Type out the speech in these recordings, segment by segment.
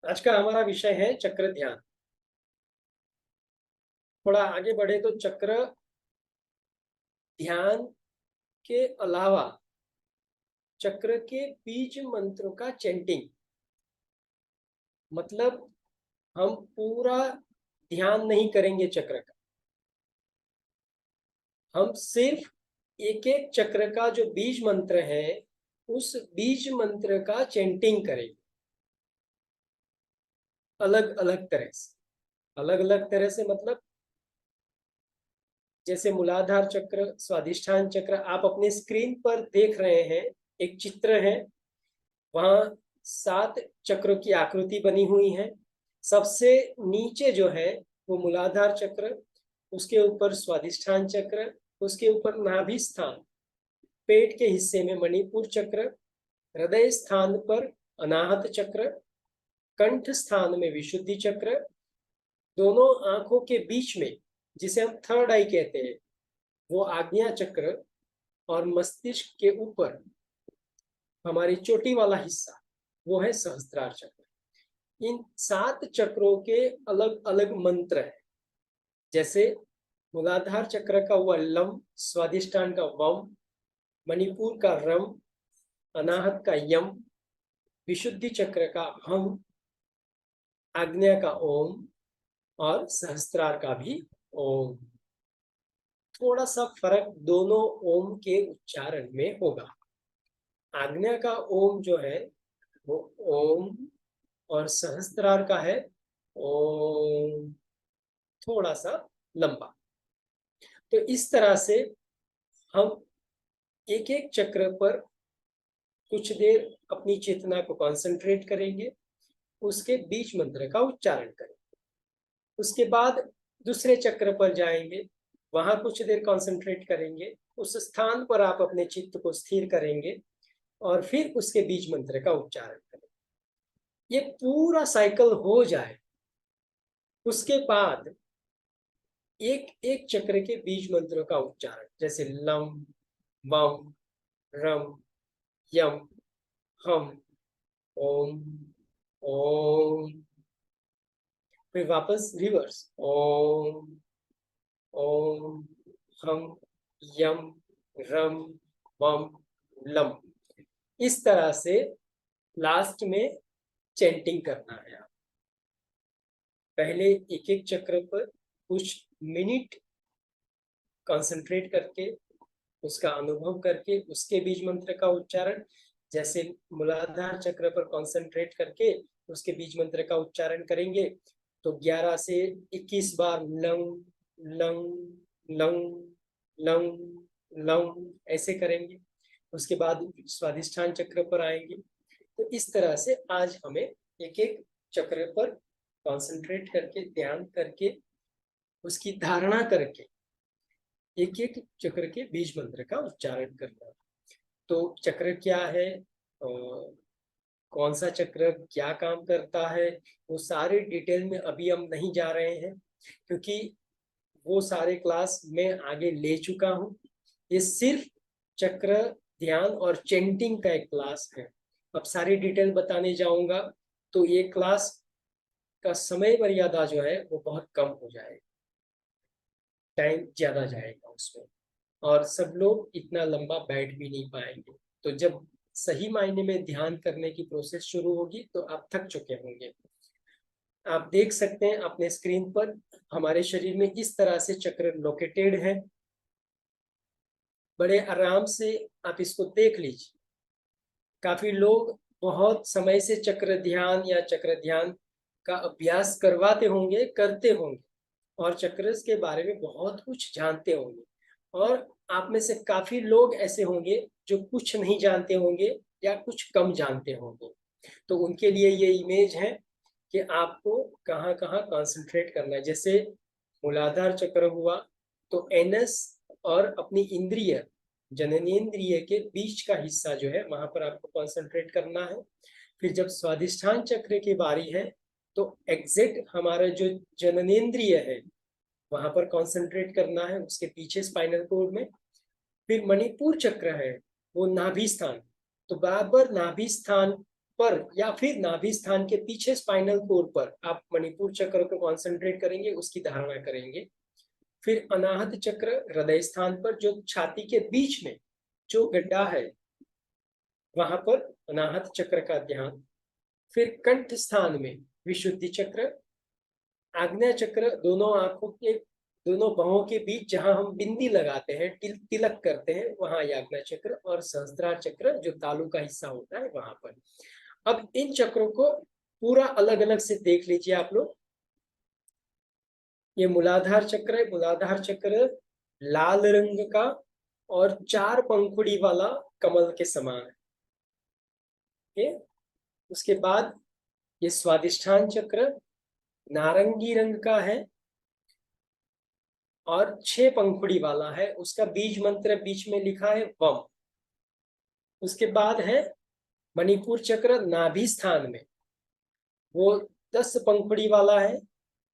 आज का हमारा विषय है चक्र ध्यान। थोड़ा आगे बढ़े तो चक्र ध्यान के अलावा चक्र के बीज मंत्रों का चैंटिंग, मतलब हम पूरा ध्यान नहीं करेंगे चक्र का, हम सिर्फ एक एक चक्र का जो बीज मंत्र है उस बीज मंत्र का चैंटिंग करेंगे अलग अलग तरह से। अलग अलग तरह से मतलब जैसे मूलाधार चक्र, स्वादिष्ठान चक्र आप अपने स्क्रीन पर देख रहे हैं, एक चित्र है, वहां 7 चक्रों की आकृति बनी हुई है। सबसे नीचे जो है वो मूलाधार चक्र, उसके ऊपर स्वादिष्ठान चक्र, उसके ऊपर नाभि स्थान, पेट के हिस्से में मणिपुर चक्र, हृदय स्थान पर अनाहत चक्र, कंठ स्थान में विशुद्धि चक्र, दोनों आंखों के बीच में जिसे हम थर्ड आई कहते हैं वो आज्ञा चक्र, और मस्तिष्क के ऊपर हमारी चोटी वाला हिस्सा वो है सहस्त्रार चक्र। इन 7 चक्रों के अलग अलग मंत्र हैं। जैसे मूलाधार चक्र का हुआ लम, स्वादिष्ठान का वम, मणिपुर का रम, अनाहत का यम, विशुद्धि चक्र का हम, आज्ञा का ओम और सहस्त्रार का भी ओम। थोड़ा सा फर्क दोनों ओम के उच्चारण में होगा। आज्ञा का ओम जो है वो ओम, और सहस्त्रार का है ओम, थोड़ा सा लंबा। तो इस तरह से हम एक एक चक्र पर कुछ देर अपनी चेतना को कंसंट्रेट करेंगे, उसके बीच मंत्र का उच्चारण करेंगे। उसके बाद दूसरे चक्र पर जाएंगे, वहां कुछ देर कंसंट्रेट करेंगे, उस स्थान पर आप अपने चित्त को स्थिर करेंगे और फिर उसके बीज मंत्र का उच्चारण करेंगे। ये पूरा साइकिल हो जाए उसके बाद एक एक चक्र के बीज मंत्रों का उच्चारण, जैसे लम, वम, रम, यम, हम, ओम, ओम, फिर वापस रिवर्स, ओम, ओम, हम, यम, रम, वम, लम। इस तरह से लास्ट में चैंटिंग करना है। आप पहले एक एक चक्र पर कुछ मिनट कंसंट्रेट करके उसका अनुभव करके उसके बीज मंत्र का उच्चारण, जैसे मूलाधार चक्र पर कंसंट्रेट करके उसके बीज मंत्र का उच्चारण करेंगे तो 11 से 21 बार लंग लंग लंग लंग लंग ऐसे करेंगे। उसके बाद स्वादिष्ठान चक्र पर आएंगे। तो इस तरह से आज हमें एक एक चक्र पर कंसंट्रेट करके ध्यान करके उसकी धारणा करके एक एक चक्र के बीज मंत्र का उच्चारण करना। तो चक्र क्या है, कौन सा चक्र क्या काम करता है, वो सारे डिटेल में अभी हम नहीं जा रहे हैं, क्योंकि वो सारे क्लास मैं आगे ले चुका हूँ। ये सिर्फ चक्र ध्यान और चैंटिंग का एक क्लास है। अब सारी डिटेल बताने जाऊंगा तो ये क्लास का समय मर्यादा जो है वो बहुत कम हो जाएगा, टाइम ज्यादा जाएगा उसमें, और सब लोग इतना लंबा बैठ भी नहीं पाएंगे। तो जब सही मायने में ध्यान करने की प्रोसेस शुरू होगी तो आप थक चुके होंगे। आप देख सकते हैं अपने स्क्रीन पर हमारे शरीर में इस तरह से चक्र लोकेटेड है। बड़े आराम से आप इसको देख लीजिए। काफी लोग बहुत समय से चक्र ध्यान या चक्र ध्यान का अभ्यास करवाते होंगे, करते होंगे, और चक्र के बारे में बहुत कुछ जानते होंगे। और आप में से काफी लोग ऐसे होंगे जो कुछ नहीं जानते होंगे या कुछ कम जानते होंगे। तो उनके लिए ये इमेज है कि आपको कहाँ कहाँ कंसंट्रेट करना है। जैसे मूलाधार चक्र हुआ तो एनस और अपनी इंद्रिय, जननेंद्रिय के बीच का हिस्सा जो है वहां पर आपको कंसंट्रेट करना है। फिर जब स्वादिष्ठान चक्र की बारी है तो एग्जैक्ट हमारा जो जननेंद्रिय है वहां पर कंसंट्रेट करना है, उसके पीछे स्पाइनल कोड में। फिर मणिपुर चक्र है वो नाभि स्थान, तो बराबर नाभि स्थान पर या फिर नाभि स्थान के पीछे स्पाइनल कोड पर आप मणिपुर चक्र को कॉन्सेंट्रेट करेंगे, उसकी धारणा करेंगे। फिर अनाहत चक्र हृदय स्थान पर, जो छाती के बीच में जो गड्ढा है वहां पर अनाहत चक्र का ध्यान। फिर कंठ स्थान में विशुद्धि चक्र। आग्नेय चक्र दोनों आंखों के, दोनों बाहों के बीच जहां हम बिंदी लगाते हैं, तिलक करते हैं, वहां आग्नेय चक्र। और सहस्त्रार चक्र जो तालु का हिस्सा होता है वहां पर। अब इन चक्रों को पूरा अलग अलग से देख लीजिए आप लोग। ये मूलाधार चक्र है। मूलाधार चक्र लाल रंग का और 4 पंखुड़ी वाला कमल के समान है। उसके बाद ये स्वादिष्ठान चक्र नारंगी रंग का है और 6 पंखुड़ी वाला है। उसका बीज मंत्र बीच में लिखा है वम। उसके बाद है मणिपुर चक्र नाभि स्थान में, वो 10 पंखुड़ी वाला है।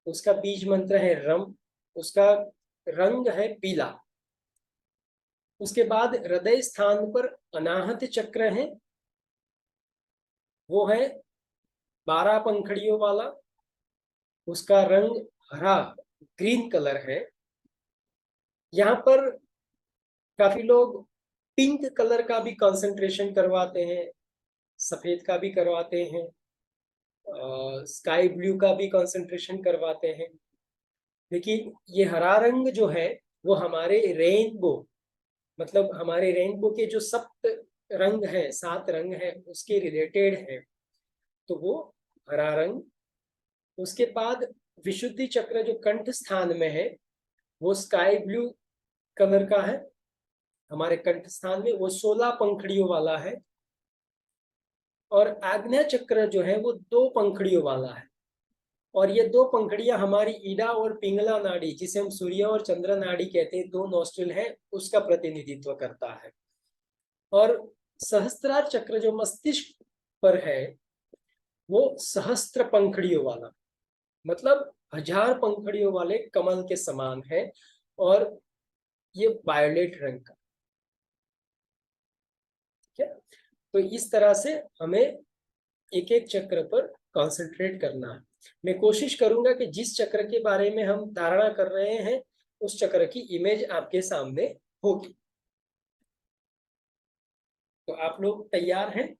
उसका बीज मंत्र है रम। उसका रंग है पीला। उसके बाद हृदय स्थान पर अनाहत चक्र है, वो है 12 पंखुड़ियों वाला। उसका रंग हरा ग्रीन कलर है। यहाँ पर काफी लोग पिंक कलर का भी कंसंट्रेशन करवाते हैं, सफेद का भी करवाते हैं, स्काई ब्लू का भी कंसंट्रेशन करवाते हैं। लेकिन ये हरा रंग जो है वो हमारे रेनबो, मतलब हमारे रेनबो के जो 7 रंग है, 7 रंग है, उसके रिलेटेड है, तो वो हरा रंग। उसके बाद विशुद्धि चक्र जो कंठ स्थान में है वो स्काई ब्लू कलर का है। हमारे कंठ स्थान में वो 16 पंखुड़ियों वाला है। और आग्नेय चक्र जो है वो 2 पंखुड़ियों वाला है। और ये 2 पंखुड़ियां हमारी ईडा और पिंगला नाड़ी, जिसे हम सूर्य और चंद्र नाड़ी कहते हैं, 2 नोस्ट्रिल है, उसका प्रतिनिधित्व करता है। और सहस्त्रार चक्र जो मस्तिष्क पर है वो सहस्त्र पंखुड़ियों वाला, मतलब 1000 पंखुड़ियों वाले कमल के समान है। और ये वायोलेट रंग का, ठीक है। तो इस तरह से हमें एक एक चक्र पर कंसंट्रेट करना है। मैं कोशिश करूंगा कि जिस चक्र के बारे में हम धारणा कर रहे हैं उस चक्र की इमेज आपके सामने होगी। तो आप लोग तैयार हैं?